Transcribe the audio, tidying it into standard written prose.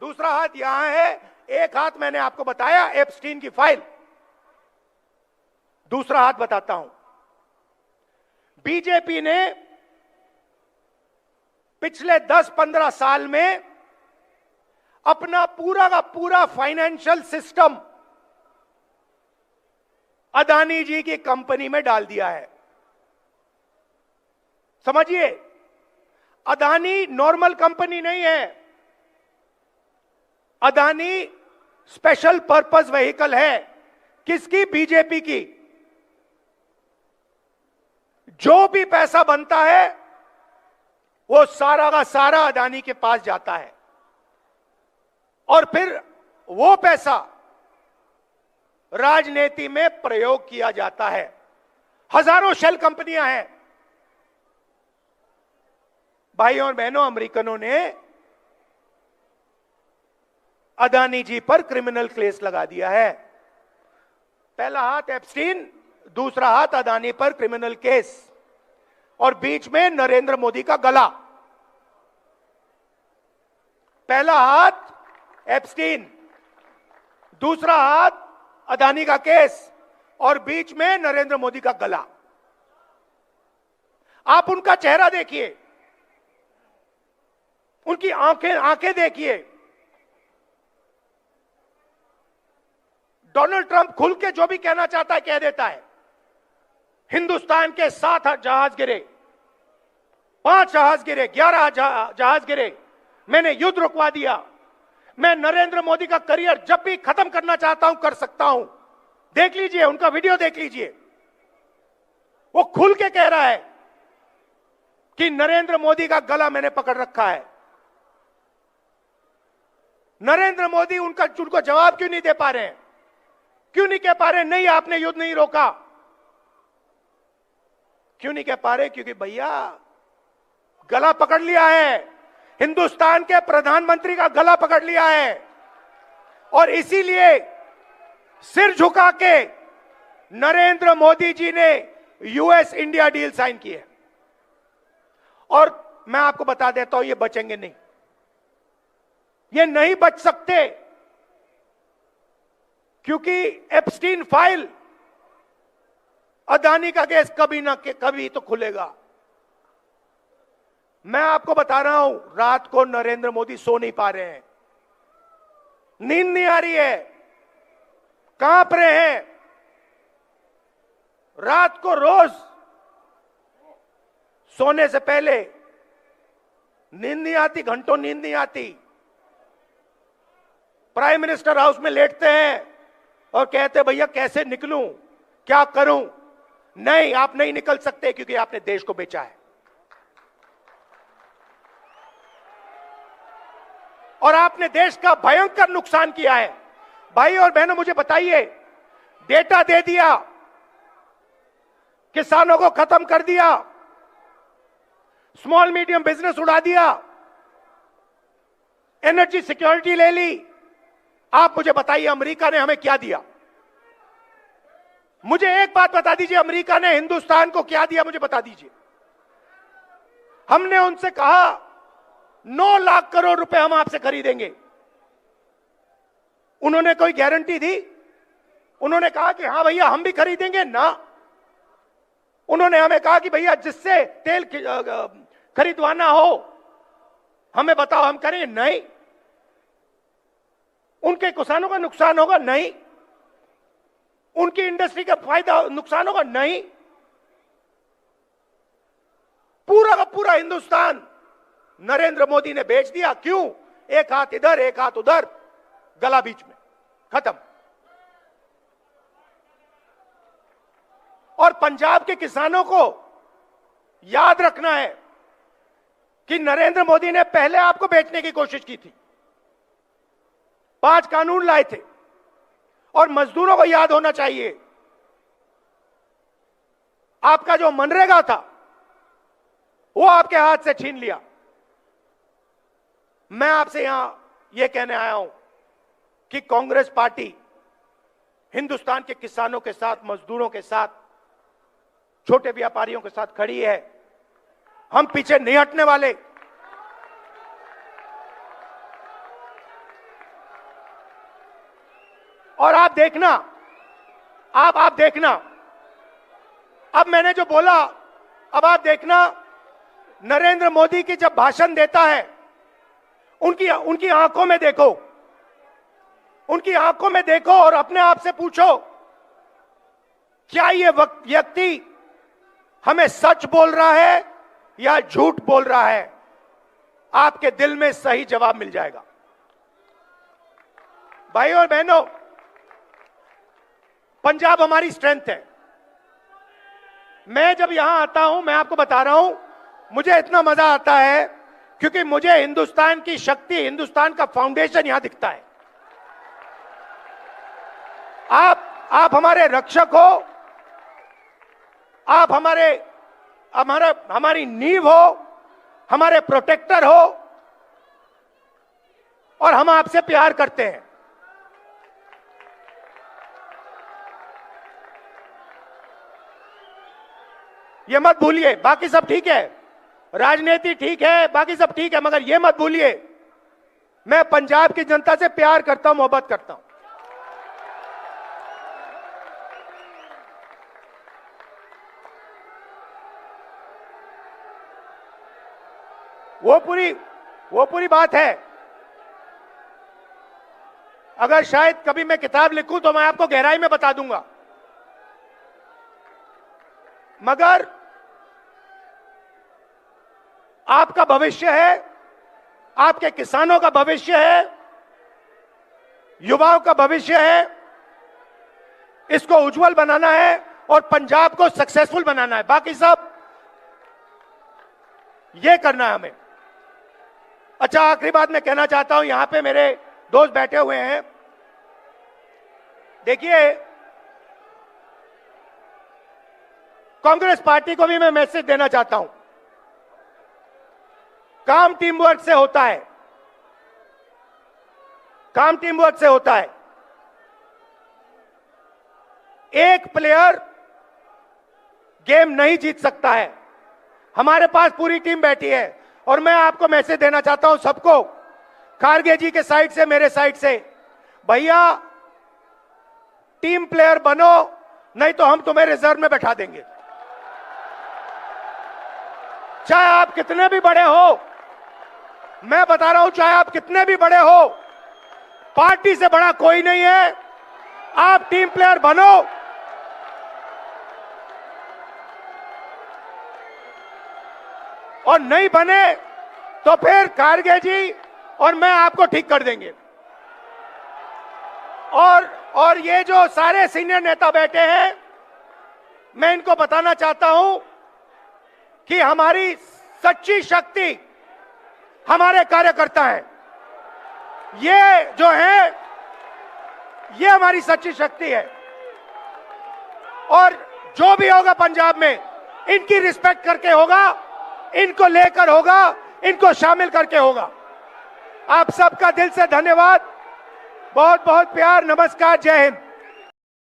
दूसरा हाथ यहां है, एक हाथ मैंने आपको बताया एप्स्टीन की फाइल, दूसरा हाथ बताता हूं। बीजेपी ने पिछले 10-15 साल में अपना पूरा का पूरा फाइनेंशियल सिस्टम अदानी जी की कंपनी में डाल दिया है। समझिए, अदानी नॉर्मल कंपनी नहीं है, अदानी स्पेशल पर्पस व्हीकल है। किसकी? बीजेपी की। जो भी पैसा बनता है वो सारा का सारा अदानी के पास जाता है और फिर वो पैसा राजनीति में प्रयोग किया जाता है। हजारों शेल कंपनियां हैं। भाइयों और बहनों, अमेरिकनों ने अदानी जी पर क्रिमिनल केस लगा दिया है। पहला हाथ एप्स्टीन, दूसरा हाथ अदानी पर क्रिमिनल केस, और बीच में नरेंद्र मोदी का गला। पहला हाथ एप्स्टीन, दूसरा हाथ अदानी का केस, और बीच में नरेंद्र मोदी का गला। आप उनका चेहरा देखिए, उनकी आंखें देखिए। डोनाल्ड ट्रंप खुल के जो भी कहना चाहता है कह देता है। हिंदुस्तान के 7 जहाज गिरे, 5 जहाज गिरे, 11 जहाज गिरे, मैंने युद्ध रुकवा दिया। मैं नरेंद्र मोदी का करियर जब भी खत्म करना चाहता हूं कर सकता हूं। देख लीजिए, उनका वीडियो देख लीजिए। वो खुल के कह रहा है कि नरेंद्र मोदी का गला मैंने पकड़ रखा है। नरेंद्र मोदी उनको जवाब क्यों नहीं दे पा रहे हैं? क्यों नहीं कह पा रहे नहीं आपने युद्ध नहीं रोका? क्यों नहीं कह पा रहे? क्योंकि भैया गला पकड़ लिया है, हिंदुस्तान के प्रधानमंत्री का गला पकड़ लिया है, और इसीलिए सिर झुका के नरेंद्र मोदी जी ने यूएस इंडिया डील साइन की है। और मैं आपको बता देता हूं, ये बचेंगे नहीं, ये नहीं बच सकते, क्योंकि एप्स्टीन फाइल, अदानी का केस कभी ना कभी तो खुलेगा। मैं आपको बता रहा हूं, रात को नरेंद्र मोदी सो नहीं पा रहे हैं, नींद नहीं आ रही है, कांप रहे हैं। रात को रोज सोने से पहले नींद नहीं आती, घंटों नींद नहीं आती। प्राइम मिनिस्टर हाउस में लेटते हैं और कहते हैं भैया कैसे निकलूं, क्या करूं? नहीं, आप नहीं निकल सकते, क्योंकि आपने देश को बेचा है और आपने देश का भयंकर नुकसान किया है। भाई और बहनों, मुझे बताइए, डेटा दे दिया, किसानों को खत्म कर दिया, स्मॉल मीडियम बिजनेस उड़ा दिया, एनर्जी सिक्योरिटी ले ली। आप मुझे बताइए अमेरिका ने हमें क्या दिया? मुझे एक बात बता दीजिए, अमेरिका ने हिंदुस्तान को क्या दिया? मुझे बता दीजिए। हमने उनसे कहा 9 लाख करोड़ रुपए हम आपसे खरीदेंगे। उन्होंने कोई गारंटी दी? उन्होंने कहा कि हां भैया हम भी खरीदेंगे ना। उन्होंने हमें कहा कि भैया जिससे तेल खरीदवाना हो हमें बताओ, हम करेंगे? नहीं। उनके किसानों का नुकसान होगा? नहीं। उनकी इंडस्ट्री का फायदा नुकसान होगा? नहीं। पूरा का पूरा हिंदुस्तान नरेंद्र मोदी ने बेच दिया। क्यों? एक हाथ इधर, एक हाथ उधर, गला बीच में, खत्म। और पंजाब के किसानों को याद रखना है कि नरेंद्र मोदी ने पहले आपको बेचने की कोशिश की थी, 5 कानून लाए थे, और मजदूरों को याद होना चाहिए, आपका जो मनरेगा था वो आपके हाथ से छीन लिया। मैं आपसे यहां यह कहने आया हूं कि कांग्रेस पार्टी हिंदुस्तान के किसानों के साथ, मजदूरों के साथ, छोटे व्यापारियों के साथ खड़ी है। हम पीछे नहीं हटने वाले। और आप देखना, आप देखना, अब मैंने जो बोला, अब आप देखना, नरेंद्र मोदी की जब भाषण देता है, उनकी आंखों में देखो, उनकी आंखों में देखो और अपने आप से पूछो, क्या ये व्यक्ति हमें सच बोल रहा है या झूठ बोल रहा है? आपके दिल में सही जवाब मिल जाएगा। भाइयों और बहनों, पंजाब हमारी स्ट्रेंथ है। मैं जब यहां आता हूं, मैं आपको बता रहा हूं, मुझे इतना मजा आता है क्योंकि मुझे हिंदुस्तान की शक्ति, हिंदुस्तान का फाउंडेशन यहां दिखता है। आप हमारे रक्षक हो, आप हमारी नींव हो, हमारे प्रोटेक्टर हो, और हम आपसे प्यार करते हैं। ये मत भूलिए। बाकी सब ठीक है, राजनीति ठीक है, बाकी सब ठीक है, मगर ये मत भूलिए, मैं पंजाब की जनता से प्यार करता हूं, मोहब्बत करता हूं। वो पूरी बात है। अगर शायद कभी मैं किताब लिखूं तो मैं आपको गहराई में बता दूंगा, मगर आपका भविष्य है, आपके किसानों का भविष्य है, युवाओं का भविष्य है, इसको उज्जवल बनाना है और पंजाब को सक्सेसफुल बनाना है। बाकी सब ये करना है हमें। अच्छा, आखिरी बात मैं कहना चाहता हूं, यहां पे मेरे दोस्त बैठे हुए हैं। देखिए, कांग्रेस पार्टी को भी मैं मैसेज देना चाहता हूं, काम टीम वर्क से होता है, काम टीम वर्क से होता है। एक प्लेयर गेम नहीं जीत सकता है। हमारे पास पूरी टीम बैठी है और मैं आपको मैसेज देना चाहता हूं सबको, खारगे जी के साइड से, मेरे साइड से, भैया टीम प्लेयर बनो, नहीं तो हम तुम्हें रिजर्व में बैठा देंगे। चाहे आप कितने भी बड़े हो, मैं बता रहा हूं, चाहे आप कितने भी बड़े हो, पार्टी से बड़ा कोई नहीं है। आप टीम प्लेयर बनो, और नहीं बने तो फिर खारगे जी और मैं आपको ठीक कर देंगे। और ये जो सारे सीनियर नेता बैठे हैं, मैं इनको बताना चाहता हूं कि हमारी सच्ची शक्ति हमारे कार्यकर्ता हैं। ये जो है, ये हमारी सच्ची शक्ति है, और जो भी होगा पंजाब में, इनकी रिस्पेक्ट करके होगा, इनको लेकर होगा, इनको शामिल करके होगा। आप सबका दिल से धन्यवाद, बहुत बहुत प्यार, नमस्कार, जय हिंद।